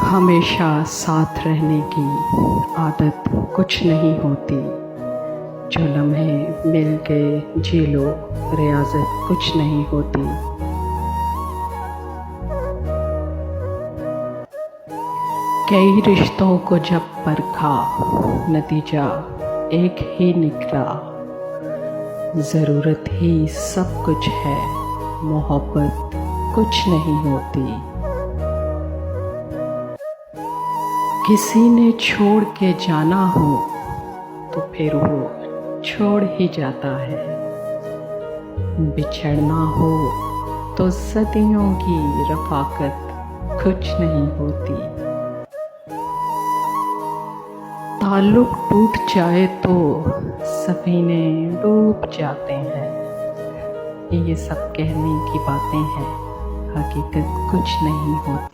हमेशा साथ रहने की आदत कुछ नहीं होती। जो लम्हे मिल के जी लो, रियाज़त कुछ नहीं होती। कई रिश्तों को जब परखा, नतीजा एक ही निकला। ज़रूरत ही सब कुछ है, मोहब्बत कुछ नहीं होती। किसी ने छोड़ के जाना हो तो फिर वो छोड़ ही जाता है। बिछड़ना हो तो सदियों की रफ़ाकत कुछ नहीं होती। ताल्लुक टूट जाए तो सफीने डूब जाते हैं। ये सब कहने की बातें हैं, हकीकत कुछ नहीं होती।